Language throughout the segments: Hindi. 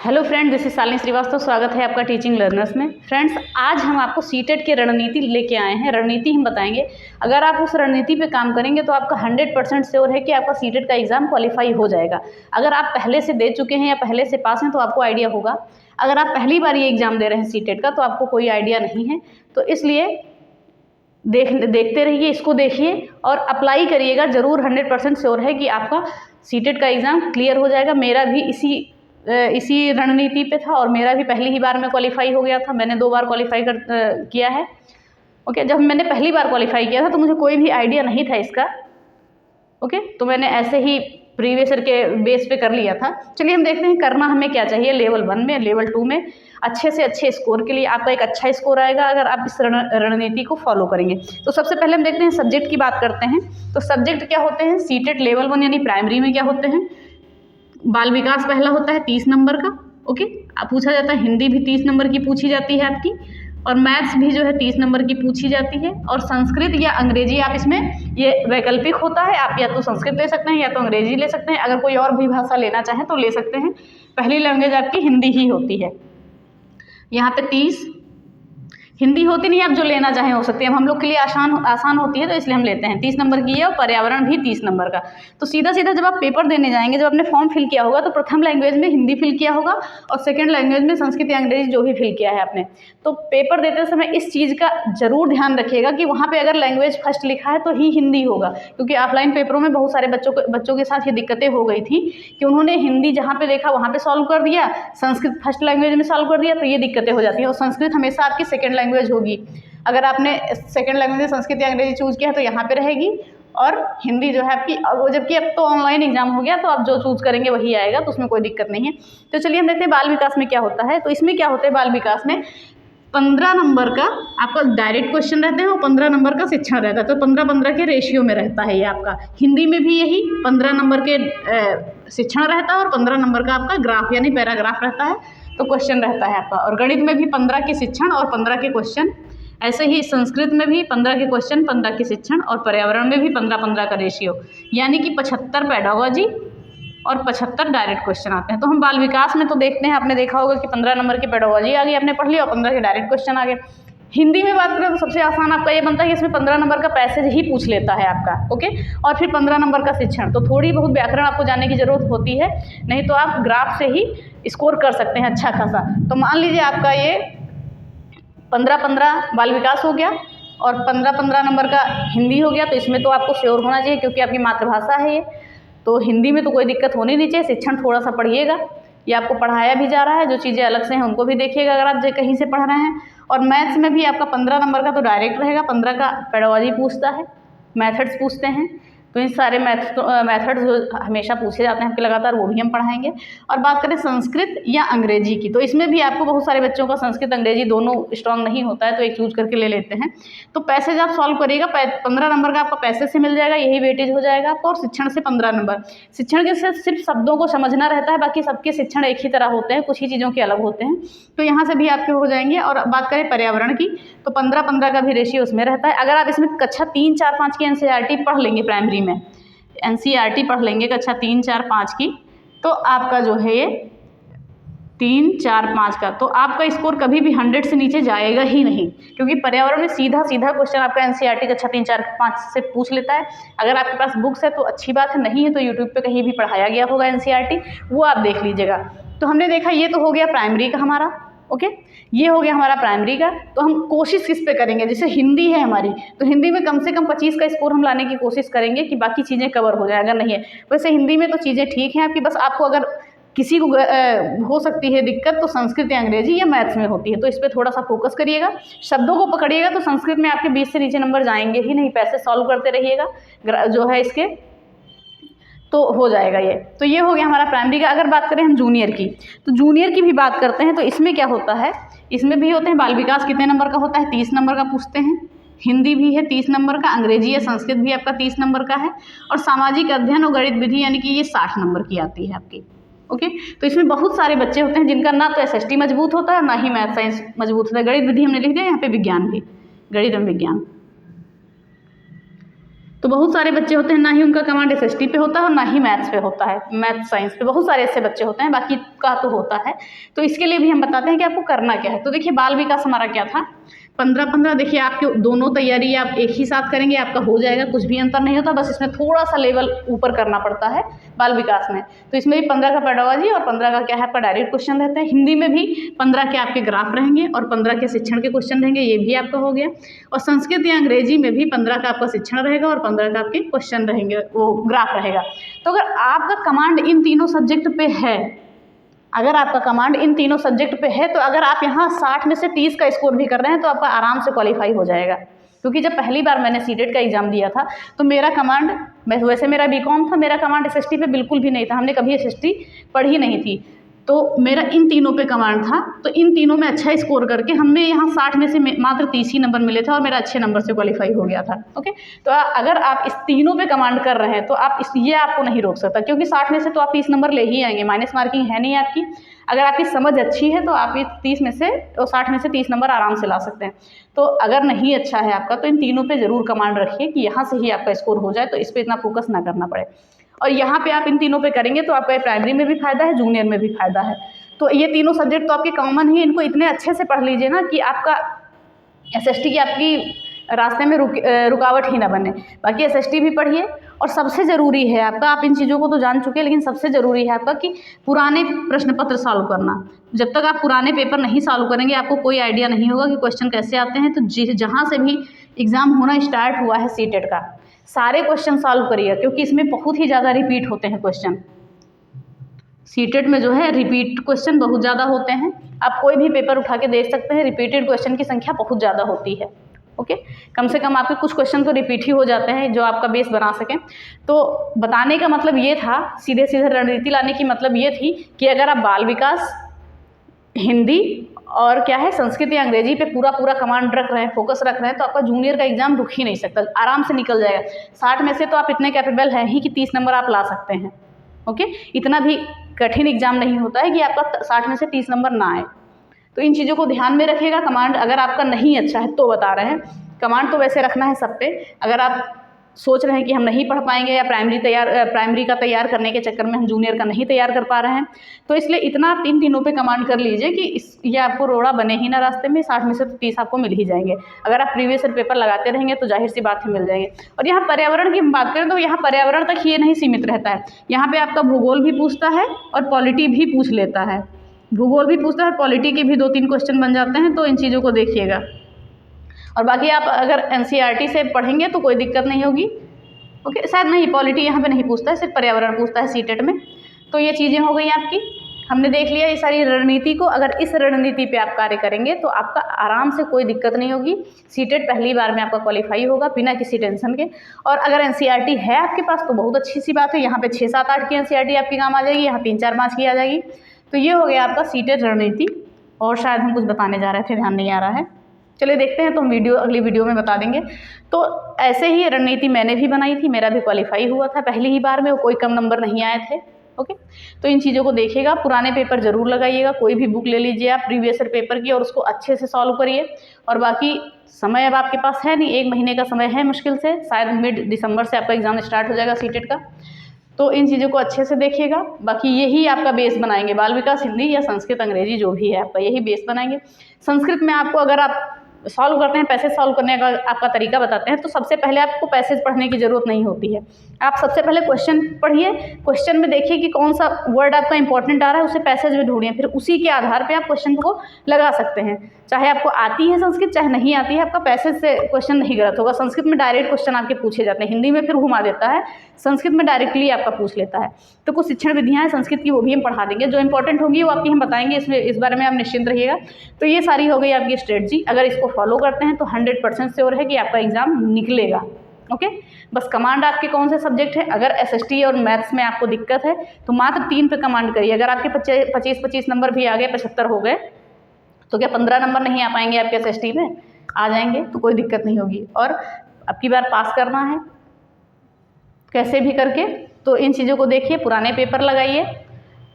Hello friend, this is Shalini Srivastava. स्वागत है आपका टीचिंग लर्नर्स में। फ्रेंड्स, आज हम आपको सीटेट की रणनीति लेके आए हैं। रणनीति हम बताएंगे। अगर आप उस रणनीति पे काम करेंगे तो आपका 100% श्योर है कि आपका सीटेट का एग्जाम क्वालिफाई हो जाएगा। अगर आप पहले से दे चुके हैं या पहले से पास हैं तो आपको आइडिया होगा। अगर आप पहली बार ये एग्ज़ाम दे रहे हैं सीटेट का तो आपको कोई आइडिया नहीं है। तो इसलिए देखते रहिए, इसको देखिए और अप्लाई करिएगा ज़रूर। 100% श्योर है कि आपका सीटेट का एग्ज़ाम क्लियर हो जाएगा। मेरा भी इसी रणनीति पे था और मेरा भी पहली ही बार में क्वालिफाई हो गया था। मैंने 2 बार क्वालिफाई किया है। ओके, जब मैंने पहली बार क्वालिफाई किया था तो मुझे कोई भी आइडिया नहीं था इसका। ओके, तो मैंने ऐसे ही प्रीवियस ईयर के बेस पे कर लिया था। चलिए हम देखते हैं करना हमें क्या चाहिए। लेवल 1 में, लेवल 2 में अच्छे से अच्छे स्कोर के लिए आपका एक अच्छा स्कोर आएगा अगर आप इस रणनीति को फॉलो करेंगे। तो सबसे पहले हम देखते हैं सब्जेक्ट की बात करते हैं। तो सब्जेक्ट क्या होते हैं सीटेट लेवल 1 यानी प्राइमरी में क्या होते हैं। बाल विकास पहला होता है 30 नंबर का। ओके, पूछा जाता है। हिंदी भी 30 नंबर की पूछी जाती है आपकी, और मैथ्स भी जो है 30 नंबर की पूछी जाती है। और संस्कृत या अंग्रेजी आप इसमें, ये वैकल्पिक होता है, आप या तो संस्कृत ले सकते हैं या तो अंग्रेजी ले सकते हैं। अगर कोई और भी भाषा लेना चाहें तो ले सकते हैं। पहली लैंग्वेज आपकी हिंदी ही होती है। यहाँ पे 30 हिंदी होती नहीं, आप जो लेना चाहें हो सकती है। अब हम लोग के लिए आसान होती है तो इसलिए हम लेते हैं। 30 नंबर की है और पर्यावरण भी 30 नंबर का। तो सीधा सीधा जब आप पेपर देने जाएंगे, जब आपने फॉर्म फिल किया होगा तो प्रथम लैंग्वेज में हिंदी फिल किया होगा और सेकंड लैंग्वेज में संस्कृत या अंग्रेजी जो भी फिल किया है आपने। तो पेपर देते समय इस चीज़ का जरूर ध्यान रखिएगा कि वहाँ पर अगर लैंग्वेज फर्स्ट लिखा है तो ही हिंदी होगा। क्योंकि ऑफलाइन पेपरों में बहुत सारे बच्चों के साथ ये दिक्कतें हो गई थी कि उन्होंने हिंदी जहाँ पे देखा वहाँ पे सॉल्व कर दिया, संस्कृत फर्स्ट लैंग्वेज में सॉल्व कर दिया, तो ये दिक्कतें हो जाती हैं। और संस्कृत हमेशा आपकी सेकंड लैंग्वेज होगी। अगर आपने सेकंड लैंग्वेज में संस्कृत या अंग्रेजी चूज़ किया है तो यहाँ पे रहेगी, और हिंदी जो है आपकी, जबकि अब तो ऑनलाइन एग्जाम हो गया तो आप जो चूज़ करेंगे वही आएगा, तो उसमें कोई दिक्कत नहीं है। तो चलिए हम देखते हैं बाल विकास में क्या होता है। तो इसमें क्या होता है, बाल विकास में 15 नंबर का आपका डायरेक्ट क्वेश्चन रहते हैं और 15 नंबर का शिक्षण रहता है। तो 15-15 के रेशियो में रहता है ये आपका। हिंदी में भी यही 15 नंबर के शिक्षण रहता है और 15 नंबर का आपका ग्राफ यानी पैराग्राफ रहता है, तो क्वेश्चन रहता है आपका। और गणित में भी 15 के शिक्षण और 15 के क्वेश्चन। ऐसे ही संस्कृत में भी 15 के क्वेश्चन, 15 के शिक्षण, और पर्यावरण में भी 15-15 का रेशियो, यानी कि 75 पेडागोजी और 75 डायरेक्ट क्वेश्चन आते हैं। तो हम बाल विकास में तो देखते हैं, आपने देखा होगा कि 15 नंबर की पेडागोजी आ गई, आपने पढ़ लिया, और 15 के डायरेक्ट क्वेश्चन आ गए। हिंदी में बात करें तो सबसे आसान आपका ये बनता है कि इसमें 15 नंबर का पैसेज ही पूछ लेता है आपका। ओके, और फिर 15 नंबर का शिक्षण। तो थोड़ी बहुत व्याकरण आपको जानने की जरूरत होती है, नहीं तो आप ग्राफ से ही स्कोर कर सकते हैं अच्छा खासा। तो मान लीजिए आपका ये 15-15 बाल विकास हो गया और 15-15 नंबर का हिंदी हो गया। तो इसमें तो आपको श्योर होना चाहिए क्योंकि आपकी मातृभाषा है ये। तो हिंदी में तो कोई दिक्कत होनी नहीं चाहिए। शिक्षण थोड़ा सा पढ़िएगा, ये आपको पढ़ाया भी जा रहा है, जो चीज़ें अलग से हैं उनको भी देखिएगा अगर आप कहीं से पढ़ रहे हैं। और मैथ्स में भी आपका 15 नंबर का तो डायरेक्ट रहेगा, 15 का पेडागोजी पूछता है, मेथड्स पूछते हैं। तो इन सारे मेथड्स जो हमेशा पूछे जाते हैं आपके लगातार, वो भी हम पढ़ाएंगे। और बात करें संस्कृत या अंग्रेजी की, तो इसमें भी आपको बहुत सारे बच्चों का संस्कृत अंग्रेजी दोनों स्ट्रांग नहीं होता है, तो एक चूज करके ले लेते हैं। तो पैसेज आप सॉल्व करिएगा, 15 नंबर का आपका पैसेज से मिल जाएगा, यही वेटेज हो जाएगा आपको। और शिक्षण से 15 नंबर। शिक्षण के से सिर्फ शब्दों को समझना रहता है, बाकी सबके शिक्षण एक ही तरह होते हैं, कुछ ही चीज़ों के अलग होते हैं। तो यहाँ से भी आपके हो जाएंगे। और बात करें पर्यावरण की, तो 15-15 का भी रेशियो उसमें रहता है। अगर आप इसमें कक्षा 3, 4, 5 की NCERT पढ़ लेंगे, प्राइमरी में NCERT पढ़ लेंगे कक्षा 3, 4, 5 की, तो आपका जो है ये 3, 4, 5 का, तो आपका स्कोर कभी भी 100 से नीचे जाएगा ही नहीं। क्योंकि पर्यावरण में सीधा सीधा क्वेश्चन आपका NCERT कक्षा 3, 4, 5 से पूछ लेता है। अगर आपके पास बुक्स है तो अच्छी बात है, नहीं है तो यूट्यूब पे कहीं भी पढ़ाया गया होगा NCERT, वो आप देख लीजिएगा। तो हमने देखा ये तो हो गया प्राइमरी का हमारा। ओके, ये हो गया हमारा प्राइमरी का। तो हम कोशिश किस पे करेंगे, जैसे हिंदी है हमारी, तो हिंदी में कम से कम 25 का स्कोर हम लाने की कोशिश करेंगे कि बाकी चीज़ें कवर हो जाए। अगर नहीं है वैसे हिंदी में तो चीज़ें ठीक हैं आपकी, बस आपको अगर किसी को हो सकती है दिक्कत तो संस्कृत या अंग्रेजी या मैथ्स में होती है, तो इस पर थोड़ा सा फोकस करिएगा, शब्दों को पकड़िएगा। तो संस्कृत में आपके 20 से नीचे नंबर जाएंगे ही नहीं, पैसे सॉल्व करते रहिएगा जो है इसके, तो हो जाएगा ये। तो ये हो गया हमारा प्राइमरी का। अगर बात करें हम जूनियर की, तो जूनियर की भी बात करते हैं। तो इसमें क्या होता है, इसमें भी होते हैं बाल विकास कितने नंबर का होता है, 30 नंबर का पूछते हैं। हिंदी भी है 30 नंबर का, अंग्रेजी या संस्कृत भी आपका 30 नंबर का है। और सामाजिक अध्ययन और गणित विधि यानी कि ये 60 नंबर की आती है आपकी। ओके, तो इसमें बहुत सारे बच्चे होते हैं जिनका ना तो SST मजबूत होता है, ना ही मैथ साइंस मजबूत होता है। गणित विधि हमने लिख दिया, यहाँ पे विज्ञान भी, गणित एवं विज्ञान। तो बहुत सारे बच्चे होते हैं ना ही उनका कमांड एसएसटी पे होता है और ना ही मैथ्स पे होता है, मैथ साइंस पे बहुत सारे ऐसे बच्चे होते हैं, बाकी का तो होता है। तो इसके लिए भी हम बताते हैं कि आपको करना क्या है। तो देखिए बाल विकास हमारा क्या था, 15-15 देखिए आपके दोनों तैयारी आप एक ही साथ करेंगे, आपका हो जाएगा, कुछ भी अंतर नहीं होता, बस इसमें थोड़ा सा लेवल ऊपर करना पड़ता है बाल विकास में। तो इसमें भी 15 का पेडागॉजी और 15 का क्या है आपका डायरेक्ट क्वेश्चन रहता है। हिंदी में भी 15 के आपके ग्राफ रहेंगे और 15 के शिक्षण के क्वेश्चन रहेंगे, ये भी आपका हो गया। और संस्कृत या अंग्रेजी में भी 15 का आपका शिक्षण रहेगा और 15 का आपके क्वेश्चन रहेंगे, वो ग्राफ रहेगा। तो अगर आपका कमांड इन तीनों सब्जेक्ट पे है, अगर आपका कमांड इन तीनों सब्जेक्ट पे है, तो अगर आप यहाँ 60 में से 30 का स्कोर भी कर रहे हैं तो आपका आराम से क्वालिफाई हो जाएगा। क्योंकि जब पहली बार मैंने सीटेट का एग्जाम दिया था तो मेरा कमांड, वैसे मेरा बीकॉम था, मेरा कमांड एसएसटी पे बिल्कुल भी नहीं था, हमने कभी एसएसटी पढ़ी नहीं थी, तो मेरा इन तीनों पे कमांड था। तो इन तीनों में अच्छा स्कोर करके हमने यहाँ 60 में से मात्र 30 ही नंबर मिले थे और मेरा अच्छे नंबर से क्वालिफाई हो गया था। ओके, तो अगर आप इस तीनों पे कमांड कर रहे हैं तो आप ये आपको नहीं रोक सकता, क्योंकि 60 में से तो आप 30 नंबर ले ही आएंगे, माइनस मार्किंग है नहीं आपकी। अगर आपकी समझ अच्छी है तो आप इस 30 में से और 60 में से 30 नंबर आराम से ला सकते हैं। तो अगर नहीं अच्छा है आपका तो इन तीनों पे ज़रूर कमांड रखिए कि यहाँ से ही आपका स्कोर हो जाए, तो इस पर इतना फोकस ना करना पड़े। और यहाँ पे आप इन तीनों पे करेंगे तो आपका प्राइमरी में भी फायदा है, जूनियर में भी फायदा है। तो ये तीनों सब्जेक्ट तो आपके कॉमन ही, इनको इतने अच्छे से पढ़ लीजिए ना कि आपका एसएसटी की आपकी रास्ते में रुकावट ही ना बने। बाकी एसएसटी भी पढ़िए और सबसे ज़रूरी है आपका, आप इन चीज़ों को तो जान चुके हैं, लेकिन सबसे ज़रूरी है आपका कि पुराने प्रश्न पत्र सॉल्व करना। जब तक आप पुराने पेपर नहीं सॉल्व करेंगे आपको कोई आइडिया नहीं होगा कि क्वेश्चन कैसे आते हैं। तो जहाँ से भी एग्ज़ाम होना स्टार्ट हुआ है सीटेट का, सारे क्वेश्चन सॉल्व करिए, क्योंकि इसमें बहुत ही ज़्यादा रिपीट होते हैं क्वेश्चन। सीटेट में जो है रिपीट क्वेश्चन बहुत ज़्यादा होते हैं, आप कोई भी पेपर उठा के देख सकते हैं, रिपीटेड क्वेश्चन की संख्या बहुत ज़्यादा होती है। ओके, कम से कम आपके कुछ क्वेश्चन तो रिपीट ही हो जाते हैं जो आपका बेस बना सकें। तो बताने का मतलब ये था, सीधे सीधे रणनीति लाने की मतलब ये थी कि अगर आप बाल विकास, हिंदी और क्या है संस्कृत या अंग्रेजी पे पूरा कमांड रख रहे हैं, फोकस रख रहे हैं, तो आपका जूनियर का एग्जाम रुक ही नहीं सकता, आराम से निकल जाएगा। 60 में से तो आप इतने कैपेबल हैं ही कि 30 नंबर आप ला सकते हैं। ओके, इतना भी कठिन एग्जाम नहीं होता है कि आपका 60 में से 30 नंबर ना आए। तो इन चीज़ों को ध्यान में रखिएगा। कमांड अगर आपका नहीं अच्छा है तो बता रहे हैं, कमांड तो वैसे रखना है सब पे। अगर आप सोच रहे हैं कि हम नहीं पढ़ पाएंगे या प्राइमरी का तैयार करने के चक्कर में हम जूनियर का नहीं तैयार कर पा रहे हैं, तो इसलिए इतना आप इन तीनों पे कमांड कर लीजिए कि ये आपको रोड़ा बने ही ना रास्ते में। 60 में से तो 30 आपको मिल ही जाएंगे। अगर आप प्रीवियस ईयर पेपर लगाते रहेंगे तो जाहिर सी बात है मिल जाएंगे। और यहाँ पर्यावरण की बात करें तो यहाँ पर्यावरण तक ये नहीं सीमित रहता है, यहाँ पर आपका भूगोल भी पूछता है और पॉलिटी भी पूछ लेता है। भूगोल भी पूछता है, पॉलिटी के भी 2-3 क्वेश्चन बन जाते हैं। तो इन चीज़ों को देखिएगा। और बाकी आप अगर एनसीईआरटी से पढ़ेंगे तो कोई दिक्कत नहीं होगी। ओके, शायद नहीं, पॉलिटी यहाँ पे नहीं पूछता है, सिर्फ पर्यावरण पूछता है सीटेट में। तो ये चीज़ें हो गई आपकी, हमने देख लिया ये सारी रणनीति को। अगर इस रणनीति पे आप कार्य करेंगे तो आपका आराम से कोई दिक्कत नहीं होगी, सीटेट पहली बार में आपका क्वालिफाई होगा बिना किसी टेंशन के। और अगर एनसीईआरटी है आपके पास तो बहुत अच्छी सी बात है, यहाँ पे 6-7-8 की एनसीईआरटी आपके काम आ जाएगी, यहाँ 3-4-5 की आ जाएगी। तो ये हो गया आपका सीटेट रणनीति। और शायद हम कुछ बताने जा रहे थे, ध्यान नहीं आ रहा है, चलिए देखते हैं, तो हम अगली वीडियो में बता देंगे। तो ऐसे ही रणनीति मैंने भी बनाई थी, मेरा भी क्वालिफाई हुआ था पहली ही बार में, वो कोई कम नंबर नहीं आए थे। ओके, तो इन चीज़ों को देखिएगा। पुराने पेपर जरूर लगाइएगा, कोई भी बुक ले लीजिए आप प्रीवियस ईयर पेपर की और उसको अच्छे से सॉल्व करिए। और बाकी समय अब आपके पास है नहीं, 1 महीने का समय है मुश्किल से, शायद मिड दिसंबर से आपका एग्जाम स्टार्ट हो जाएगा सीटेट का। तो इन चीज़ों को अच्छे से देखिएगा। बाकी यही आपका बेस बनाएंगे, बाल विकास, हिंदी या संस्कृत अंग्रेजी जो भी है आपका यही बेस बनाएंगे। संस्कृत में आपको अगर आप सॉल्व करते हैं, पैसेज सॉल्व करने का आपका तरीका बताते हैं, तो सबसे पहले आपको पैसेज पढ़ने की ज़रूरत नहीं होती है। आप सबसे पहले क्वेश्चन पढ़िए, क्वेश्चन में देखिए कि कौन सा वर्ड आपका इंपॉर्टेंट आ रहा है, उसे पैसेज में ढूंढिए, फिर उसी के आधार पे आप क्वेश्चन को लगा सकते हैं। चाहे आपको आती है संस्कृत चाहे नहीं आती है, आपका पैसेज से क्वेश्चन नहीं गलत होगा। संस्कृत में डायरेक्ट क्वेश्चन आपके पूछे जाते हैं, हिंदी में फिर घुमा देता है, संस्कृत में डायरेक्टली आपका पूछ लेता है। तो कुछ शिक्षण विधियाँ हैं संस्कृत की, वो भी हम पढ़ा देंगे, जो इंपॉर्टेंट होंगी वो आपकी हम बताएंगे, इस बारे में आप निश्चिंत रहिएगा। तो ये सारी हो गई आपकी स्ट्रेटजी, अगर इसको फॉलो करते हैं तो 100% श्योर है कि आपका एग्जाम निकलेगा। ओके, बस कमांड आपके कौन से सब्जेक्ट है, अगर एसएसटी और मैथ्स में आपको दिक्कत है तो मात्र 3 पे कमांड करिए। अगर आपके 25 नंबर भी आ गए, 75 हो गए, तो क्या 15 नंबर नहीं आ पाएंगे आपके एसएसटी में? आ जाएंगे, तो कोई दिक्कत नहीं होगी। और अब की बार पास करना है कैसे भी करके, तो इन चीज़ों को देखिए, पुराने पेपर लगाइए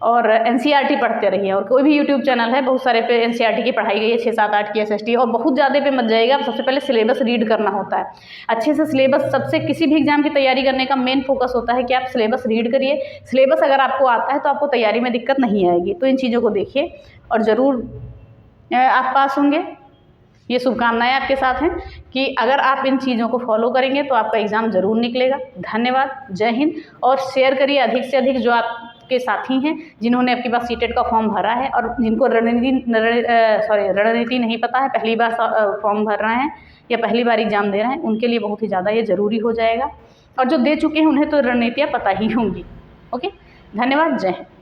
और एनसीईआरटी पढ़ते रहिए। और कोई भी यूट्यूब चैनल है, बहुत सारे पे एनसीईआरटी की पढ़ाई गई है, 6, 7, 8 की एसएसटी, और बहुत ज़्यादा पे मत जाइएगा। आप सबसे पहले सिलेबस रीड करना होता है अच्छे से। सिलेबस सबसे, किसी भी एग्जाम की तैयारी करने का मेन फोकस होता है कि आप सिलेबस रीड करिए। सिलेबस अगर आपको आता है तो आपको तैयारी में दिक्कत नहीं आएगी। तो इन चीज़ों को देखिए और ज़रूर आप पास होंगे। ये शुभकामनाएं आपके साथ हैं कि अगर आप इन चीज़ों को फॉलो करेंगे तो आपका एग्ज़ाम ज़रूर निकलेगा। धन्यवाद, जय हिंद। और शेयर करिए अधिक से अधिक जो आपके साथी हैं जिन्होंने आपके पास सीटेट का फॉर्म भरा है और जिनको रणनीति नहीं पता है, पहली बार फॉर्म भर रहे हैं या पहली बार एग्ज़ाम दे रहे हैं, उनके लिए बहुत ही ज़्यादा ये ज़रूरी हो जाएगा। और जो दे चुके हैं उन्हें तो रणनीतियाँ पता ही होंगी। ओके, धन्यवाद, जय हिंद।